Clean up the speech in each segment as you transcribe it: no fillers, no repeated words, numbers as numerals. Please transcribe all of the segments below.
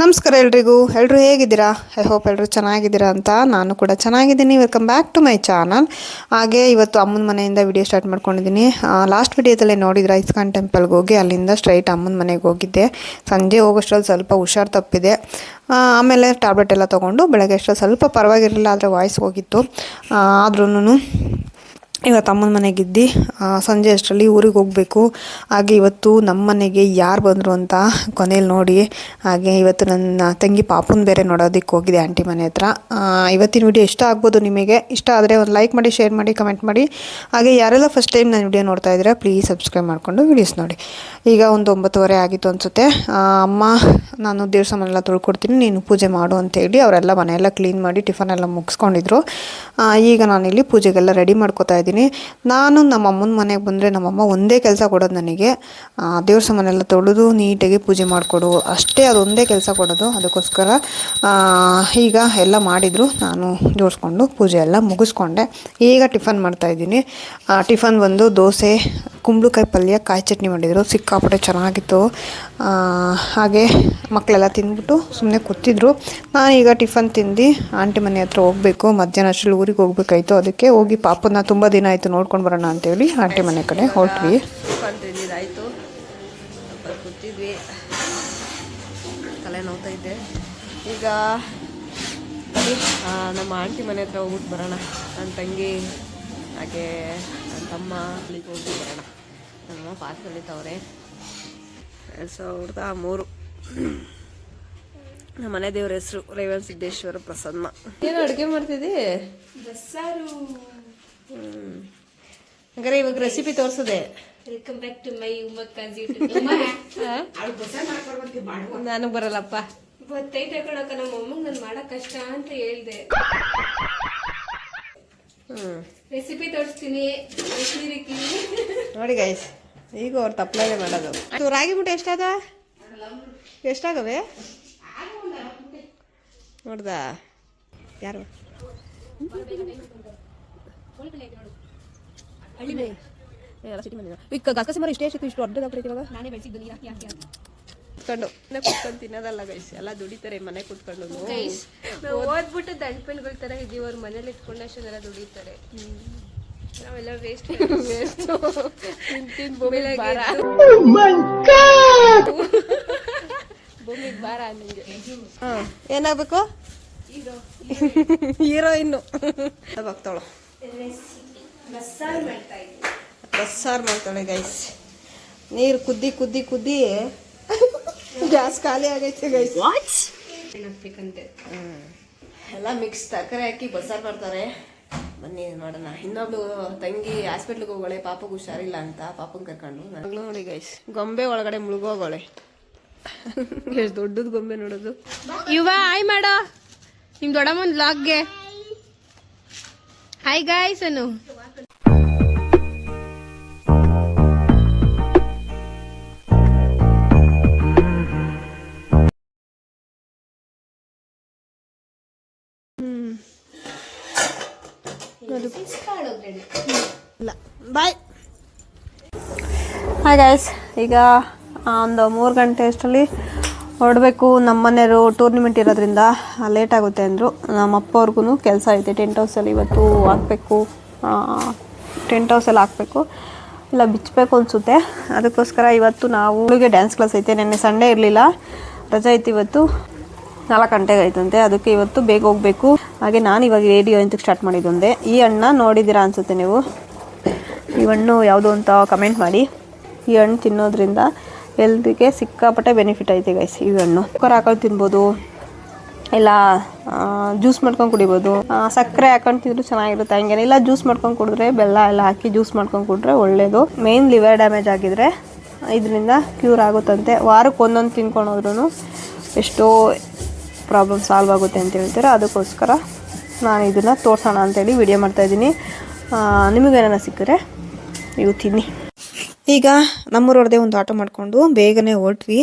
ನಮಸ್ಕಾರ ಎಲ್ಲರೂ ಹೇಗಿದ್ದೀರಾ? ಐ ಹೋಪ್ ಎಲ್ಲರೂ ಚೆನ್ನಾಗಿದ್ದೀರಾ ಅಂತ. ನಾನು ಕೂಡ ಚೆನ್ನಾಗಿದ್ದೀನಿ. Welcome back to my channel. ಹಾಗೆ ಇವತ್ತು ಅಮ್ಮನ ಮನೆಯಿಂದ ವಿಡಿಯೋ ಸ್ಟಾರ್ಟ್ ಮಾಡ್ಕೊಂಡಿದ್ದೀನಿ. ಲಾಸ್ಟ್ ವಿಡಿಯೋದಲ್ಲೇ ನೋಡಿದ್ರೆ ಇಸ್ಕಾನ್ ಟೆಂಪಲ್ಗೆ ಹೋಗಿ ಅಲ್ಲಿಂದ ಸ್ಟ್ರೈಟ್ ಅಮ್ಮನ ಮನೆಗೆ ಹೋಗಿದ್ದೆ. ಸಂಜೆ ಹೋಗೋಷ್ಟರಲ್ಲಿ ಸ್ವಲ್ಪ ಹುಷಾರು ತಪ್ಪಿದೆ. ಆಮೇಲೆ ಟ್ಯಾಬ್ಲೆಟ್ ಎಲ್ಲ ತೊಗೊಂಡು ಬೆಳಗ್ಗೆ ಅಷ್ಟರಲ್ಲಿ ಸ್ವಲ್ಪ ಪರವಾಗಿರಲಿಲ್ಲ, ಆದರೆ ವಾಯ್ಸ್ ಹೋಗಿತ್ತು. ಆದ್ರೂ ಇವತ್ತು ಅಮ್ಮನ ಮನೆಗಿದ್ದು ಸಂಜೆ ಅಷ್ಟರಲ್ಲಿ ಊರಿಗೆ ಹೋಗಬೇಕು. ಹಾಗೆ ಇವತ್ತು ನಮ್ಮ ಮನೆಗೆ ಯಾರು ಬಂದರು ಅಂತ ಕೊನೆಯಲ್ಲಿ ನೋಡಿ. ಹಾಗೆ ಇವತ್ತು ನನ್ನ ತಂಗಿ ಪಾಪುನ ಬೇರೆ ನೋಡೋದಕ್ಕೆ ಹೋಗಿದೆ ಆಂಟಿ ಮನೆ ಹತ್ರ. ಇವತ್ತಿನ ವಿಡಿಯೋ ಇಷ್ಟ ಆಗ್ಬೋದು. ನಿಮಗೆ ಇಷ್ಟ ಆದರೆ ಒಂದು ಲೈಕ್ ಮಾಡಿ, ಶೇರ್ ಮಾಡಿ, ಕಮೆಂಟ್ ಮಾಡಿ. ಹಾಗೆ ಯಾರೆಲ್ಲ ಫಸ್ಟ್ ಟೈಮ್ ನಾನು ವಿಡಿಯೋ ನೋಡ್ತಾ ಇದ್ದೀರಾ ಪ್ಲೀಸ್ ಸಬ್ಸ್ಕ್ರೈಬ್ ಮಾಡಿಕೊಂಡು ವಿಡಿಯೋಸ್ ನೋಡಿ. ಈಗ ಒಂದು 9:30 ಆಗಿತ್ತು ಅನಿಸುತ್ತೆ. ಅಮ್ಮ ನಾನು ದೇವ್ರ ಸಾಮಾನೆಲ್ಲ ತೊಳ್ಕೊಡ್ತೀನಿ, ನೀನು ಪೂಜೆ ಮಾಡು ಅಂತೇಳಿ ಅವರೆಲ್ಲ ಮನೆಯೆಲ್ಲ ಕ್ಲೀನ್ ಮಾಡಿ ಟಿಫನೆಲ್ಲ ಮುಗಿಸ್ಕೊಂಡಿದ್ರು. ಈಗ ನಾನಿಲ್ಲಿ ಪೂಜೆಗೆಲ್ಲ ರೆಡಿ ಮಾಡ್ಕೋತಾ ಇದ್ದೀನಿ. ನಾನು ನಮ್ಮ ಅಮ್ಮನ ಮನೆಗೆ ಬಂದರೆ ನಮ್ಮಮ್ಮ ಒಂದೇ ಕೆಲಸ ಕೊಡೋದು ನನಗೆ, ದೇವ್ರ ಸಾಮಾನೆಲ್ಲ ತೊಳೆದು ನೀಟಾಗಿ ಪೂಜೆ ಮಾಡಿಕೊಡು ಅಷ್ಟೇ. ಅದೊಂದೇ ಕೆಲಸ ಕೊಡೋದು. ಅದಕ್ಕೋಸ್ಕರ ಈಗ ಎಲ್ಲ ಮಾಡಿದರು. ನಾನು ಜೋಡಿಸ್ಕೊಂಡು ಪೂಜೆ ಎಲ್ಲ ಮುಗಿಸ್ಕೊಂಡೆ. ಈಗ ಟಿಫನ್ ಮಾಡ್ತಾಯಿದ್ದೀನಿ. ಟಿಫನ್ ಬಂದು ದೋಸೆ, ಕುಂಬಳಕಾಯಿ ಪಲ್ಯ, ಕಾಯಿ ಚಟ್ನಿ ಮಾಡಿದರು. ಸಿಕ್ಕಾಪಟ್ಟೆ ಚೆನ್ನಾಗಿತ್ತು. ಹಾಗೆ ಮಕ್ಕಳೆಲ್ಲ ತಿಂದ್ಬಿಟ್ಟು ಸುಮ್ಮನೆ ಕೂತಿದ್ರು. ನಾನೀಗ ಟಿಫನ್ ತಿಂದು ಆಂಟಿ ಮನೆ ಹತ್ರ ಹೋಗಬೇಕು. ಮಧ್ಯಾಹ್ನ ಅಷ್ಟರಲ್ಲಿ ಊರಿಗೆ ಹೋಗ್ಬೇಕಾಯ್ತು. ಅದಕ್ಕೆ ಹೋಗಿ ಪಾಪನ ತುಂಬ ದಿನ ಆಯಿತು ನೋಡ್ಕೊಂಡು ಬರೋಣ ಅಂತೇಳಿ ಆಂಟಿ ಮನೆ ಕಡೆ ಹೊರಟ್ವಿ. ಟಿಫನ್ ತಿಂದಿದ್ದಾಯಿತು, ಸ್ವಲ್ಪ ಕೂತಿದ್ವಿ, ತಲೆ ನೋವ್ತಾ ಇದ್ದೆ. ಈಗ ನಮ್ಮ ಆಂಟಿ ಮನೆ ಹತ್ರ ಹೋಗ್ಬಿಟ್ಟು ಬರೋಣ. ನನ್ನ ತಂಗಿ ಹಾಗೆ ನನ್ನ ತಮ್ಮ ಅಲ್ಲಿಗೆ ಹೋಗಿ ಬರೋಣ. ನಮ್ಮಮ್ಮ ಪಾಸ್ ಕಲಿತವ್ರೆ. 2003 ನಮ್ಮ ಮನೆ ದೇವ್ರ ಹೆಸರು ರೇವಣ ಸಿದ್ದೇಶ್ವರ ಪ್ರಸನ್ನ. ಏನು ಅಡುಗೆ ಮಾಡ್ತಿದ್ದಿ? ಬಸ್ಸಾರು. ಹಂಗಾರೆ ಇವಾಗ ರೆಸಿಪಿ ತೋರಿಸದೆ. ವೆಲ್ಕಮ್ ಬ್ಯಾಕ್ ಟು ಮೈ ನನಗೆ ಬರಲ್ಲಪ್ಪ. ಗೊತ್ತೈತೆ ಕಣಕ್ಕ, ನಮ್ಮ ಅಮ್ಮಂಗೆ ನಾನು ಮಾಡಕ್ ಕಷ್ಟ ಅಂತ ಹೇಳ್ದೆ. ರೆಸಿಪಿ ತೋರಿಸ್ತೀನಿ ನೋಡಿ ಗೈಸ್, ಈಗ ಅವ್ರು ತಪ್ಪಲಾಗೆ ಮಾಡೋದು. ರಾಗಿ ಮುಟ್ಟೆ ಎಷ್ಟಾಗವೆ ನೋಡ್ದಾ? ಯಾರು ಗಸಗಸೆ ಮರ ಇಷ್ಟೇ ಇಷ್ಟು ದೊಡ್ಡದಾಗ್ತೈತಿ. ಇವಾಗ ನಾನೇ ಬೆಳೆಸಿದ್ದು, ನೀರು ಹಾಕಿ ಹಾಕಿ ಕುತ್ಕೊಂಡು ತಿನ್ನೋದಲ್ಲ ಗೈಸ್, ಎಲ್ಲ ದುಡಿತಾರೆ ಮನೆ ಕುತ್ಕೊಂಡು. ನಾವು ಓದ್ಬಿಟ್ಟು ದಂಡ್ಪೆನ್ಗಳ ತರ ಇದೀವಿ. ಅವ್ರ ಮನೇಲಿ ಇಟ್ಕೊಂಡು ಅಷ್ಟೆಲ್ಲ ದುಡಿತಾರೆ. ನಾವೆಲ್ಲ ವೇಸ್ಟ್ ಭೂಮಿಗೆ ಬಾರ. ನಿಮಗೆ ಏನಾಗಬೇಕು? ಹೀರೋಯಿನ್ನು ಹೋಗ್ತಾಳು. ಬಸ್ಸಾರು ಮಾಡ್ತಾಳೆ ಗೈಸ್. ನೀರು ಕುದ್ದಿ ಕುದ್ದಿ ಕುದ್ದಿ ಗ್ಯಾಸ್ ಖಾಲಿ ಆಗೈತೆ ಗೈಸ್. ಹಾಕ್ಬೇಕಂತೆ. ಎಲ್ಲ ಮಿಕ್ಸ್ ತರಕಾರಿ ಹಾಕಿ ಬಸ್ಸಾರು ಮಾಡ್ತಾರೆ. ಬನ್ನಿ ನೋಡೋಣ. ಇನ್ನೊಬ್ಳು ತಂಗಿ ಹಾಸ್ಪಿಟ್ಲಿಗೆ ಹೋಗೋಳೆ, ಪಾಪಗೆ ಹುಷಾರಿಲ್ಲ ಅಂತ ಪಾಪಂಗೆ ಕರ್ಕೊಂಡು. ನಾನು ನೋಡಿ ಗೈಸ್, ಗೊಂಬೆ ಒಳಗಡೆ ಮುಳುಗೋಗೋಳೆ. ಎಷ್ಟು ದೊಡ್ಡದು ಗೊಂಬೆ ನೋಡೋದು. ಯುವ ಹಾಯ್ ಮಾಡೋ ನಿಮ್ ದೊಡ್ಡಮ್ಮನ ವ್ಲಾಗ್ಗೆ. ಹಾಯ್ ಗಾಯ್ಸ್ ಅನ್ನು. ಬಾಯ್. ಹಾಯ್ ಗೈಸ್, ಈಗ ಒಂದು 3 ಗಂಟೆ ಅಷ್ಟರಲ್ಲಿ ಹೊರಡಬೇಕು. ನಮ್ಮ ಮನೆಯವರು ಟೂರ್ನಿಮೆಂಟ್ ಇರೋದ್ರಿಂದ ಲೇಟ್ ಆಗುತ್ತೆ ಅಂದರು. ನಮ್ಮ ಅಪ್ಪವ್ರಿಗೂ ಕೆಲಸ ಐತೆ. ಟೆಂಟ್ ಹೌಸಲ್ಲಿ ಇವತ್ತು ಹಾಕಬೇಕು. ಟೆಂಟ್ ಹೌಸಲ್ಲಿ ಹಾಕಬೇಕು, ಇಲ್ಲ ಬಿಚ್ಚಬೇಕು ಅನಿಸುತ್ತೆ. ಅದಕ್ಕೋಸ್ಕರ ಇವತ್ತು ನಾವು ಹುಡುಗಿಗೆ ಡ್ಯಾನ್ಸ್ ಕ್ಲಾಸ್ ಐತೆ. ನೆನ್ನೆ ಸಂಡೇ ಇರಲಿಲ್ಲ, ರಜೆ ಐತೆ. ಇವತ್ತು 4 ಗಂಟೆಗೆ ಆಯ್ತಂತೆ. ಅದಕ್ಕೆ ಇವತ್ತು ಬೇಗ ಹೋಗಬೇಕು. ಹಾಗೆ ನಾನು ಇವಾಗ ರೇಡಿಯೋ ಅಂತಕ್ಕೆ ಸ್ಟಾರ್ಟ್ ಮಾಡಿದ್ದೊಂದೆ. ಈ ಹಣ್ಣು ನೋಡಿದ್ದೀರಾ ಅನಿಸುತ್ತೆ ನೀವು. ಈ ಹಣ್ಣು ಯಾವುದು ಅಂತ ಕಮೆಂಟ್ ಮಾಡಿ. ಈ ಹಣ್ಣು ತಿನ್ನೋದ್ರಿಂದ ಹೆಲ್ತಿಗೆ ಸಿಕ್ಕಾಪಟ್ಟೆ ಬೆನಿಫಿಟ್ ಐತೆ ಗೈಸ್. ಈ ಹಣ್ಣು ಕುಕ್ಕರ್ ಹಾಕೊಂಡು ತಿನ್ಬೋದು, ಇಲ್ಲ ಜ್ಯೂಸ್ ಮಾಡ್ಕೊಂಡು ಕುಡಿಬೋದು. ಸಕ್ಕರೆ ಹಾಕೊಂಡು ತಿಂದರೂ ಚೆನ್ನಾಗಿರುತ್ತೆ. ಹಂಗೇನಿಲ್ಲ, ಜ್ಯೂಸ್ ಮಾಡ್ಕೊಂಡು ಕುಡಿದ್ರೆ ಬೆಲ್ಲ ಎಲ್ಲ ಹಾಕಿ ಜ್ಯೂಸ್ ಮಾಡ್ಕೊಂಡು ಕುಡಿದ್ರೆ ಒಳ್ಳೆಯದು. ಮೇನ್ ಲಿವರ್ ಡ್ಯಾಮೇಜ್ ಆಗಿದ್ರೆ ಇದರಿಂದ ಕ್ಯೂರ್ ಆಗುತ್ತಂತೆ. ವಾರಕ್ಕೆ ಒಂದೊಂದು ತಿನ್ಕೊಂಡೋದ್ರೂ ಎಷ್ಟೋ ಪ್ರಾಬ್ಲಮ್ ಸಾಲ್ವ್ ಆಗುತ್ತೆ ಅಂತ ಹೇಳ್ತಾರೆ. ಅದಕ್ಕೋಸ್ಕರ ನಾನು ಇದನ್ನು ತೋರಿಸೋಣ ಅಂತೇಳಿ ವಿಡಿಯೋ ಮಾಡ್ತಾಯಿದ್ದೀನಿ. ನಿಮಗೇನ ಸಿಕ್ಕರೆ ನೀವು ತಿನ್ನಿ. ಈಗ ನಮ್ಮೂರವ್ರದ್ದೇ ಒಂದು ಆಟೋ ಮಾಡಿಕೊಂಡು ಬೇಗನೆ ಹೊರಟ್ವಿ.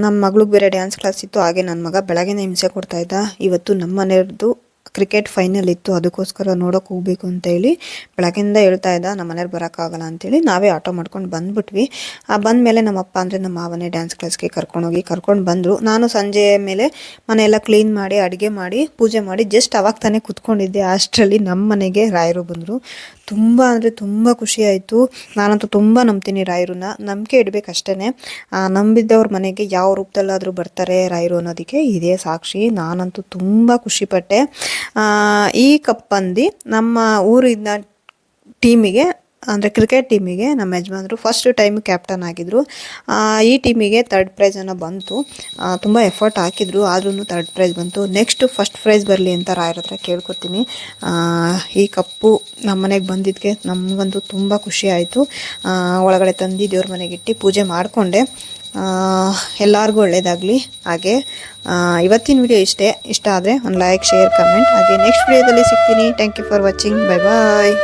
ನಮ್ಮ ಮಗಳಿಗೆ ಬೇರೆ ಡ್ಯಾನ್ಸ್ ಕ್ಲಾಸ್ ಇತ್ತು. ಹಾಗೆ ನನ್ನ ಮಗ ಬೆಳಗ್ಗೆನೇ ಹಿಂಸೆ ಕೊಡ್ತಾಯಿದ್ದ. ಇವತ್ತು ನಮ್ಮ ಮನೆಯವ್ರದ್ದು ಕ್ರಿಕೆಟ್ ಫೈನಲ್ ಇತ್ತು, ಅದಕ್ಕೋಸ್ಕರ ನೋಡೋಕೆ ಹೋಗಬೇಕು ಅಂತೇಳಿ ಬೆಳಗ್ಗಿಂದ ಹೇಳ್ತಾ ಇದ್ದ ನಮ್ಮ ಮನೇಲಿ ಬರೋಕ್ಕಾಗಲ್ಲ ಅಂತೇಳಿ ನಾವೇ ಆಟೋ ಮಾಡ್ಕೊಂಡು ಬಂದುಬಿಟ್ವಿ. ಬಂದಮೇಲೆ ನಮ್ಮಪ್ಪ ಅಂದರೆ ನಮ್ಮ ಮಾವನೇ ಡ್ಯಾನ್ಸ್ ಕ್ಲಾಸ್ಗೆ ಕರ್ಕೊಂಡು ಬಂದರು. ನಾನು ಸಂಜೆ ಮೇಲೆ ಮನೆಯೆಲ್ಲ ಕ್ಲೀನ್ ಮಾಡಿ ಅಡುಗೆ ಮಾಡಿ ಪೂಜೆ ಮಾಡಿ ಜಸ್ಟ್ ಅವಾಗ ತಾನೇ ಕೂತ್ಕೊಂಡಿದ್ದೆ. ಅಷ್ಟರಲ್ಲಿ ನಮ್ಮ ಮನೆಗೆ ರಾಯರು ಬಂದರು. ತುಂಬ ಅಂದರೆ ತುಂಬ ಖುಷಿ ಆಯಿತು. ನಾನಂತೂ ತುಂಬ ನಂಬ್ತೀನಿ ರಾಯರನ್ನ, ನಂಬಿಕೆ ಇಡಬೇಕಷ್ಟೇ. ನಂಬಿದ್ದವ್ರ ಮನೆಗೆ ಯಾವ ರೂಪದಲ್ಲಾದರೂ ಬರ್ತಾರೆ ರಾಯರು ಅನ್ನೋದಕ್ಕೆ ಇದೇ ಸಾಕ್ಷಿ. ನಾನಂತೂ ತುಂಬ ಖುಷಿಪಟ್ಟೆ. ಈ ಕಪ್ಪಂದು ನಮ್ಮ ಊರಿನ ಟೀಮಿಗೆ ಅಂದರೆ ಕ್ರಿಕೆಟ್ ಟೀಮಿಗೆ ನಮ್ಮ ಯಜಮಾನರು ಫಸ್ಟ್ ಟೈಮ್ ಕ್ಯಾಪ್ಟನ್ ಆಗಿದ್ದರು. ಈ ಟೀಮಿಗೆ 3rd ಪ್ರೈಸನ್ನು ಬಂತು. ತುಂಬ ಎಫರ್ಟ್ ಹಾಕಿದ್ರು, ಆದ್ರೂ 3rd ಪ್ರೈಸ್ ಬಂತು. ನೆಕ್ಸ್ಟ್ ಫಸ್ಟ್ ಪ್ರೈಸ್ ಬರಲಿ ಅಂತ ರಾಯರ ಹತ್ರ ಕೇಳ್ಕೊತೀನಿ. ಈ ಕಪ್ಪು ನಮ್ಮ ಮನೆಗೆ ಬಂದಿದ್ದಕ್ಕೆ ನಮಗಂತೂ ತುಂಬ ಖುಷಿ ಆಯಿತು. ಒಳಗಡೆ ತಂದು ದೇವ್ರ ಮನೆಗೆ ಇಟ್ಟು ಪೂಜೆ ಮಾಡಿಕೊಂಡೆ. ಎಲ್ಲರಿಗೂ ಒಳ್ಳೆಯದಾಗಲಿ. ಹಾಗೆ ಇವತ್ತಿನ ವಿಡಿಯೋ ಇಷ್ಟ ಆದರೆ ಒಂದು ಲೈಕ್, ಶೇರ್, ಕಮೆಂಟ್. ಹಾಗೆ ನೆಕ್ಸ್ಟ್ ವಿಡಿಯೋದಲ್ಲಿ ಸಿಗ್ತೀನಿ. Thank you for watching. Bye bye.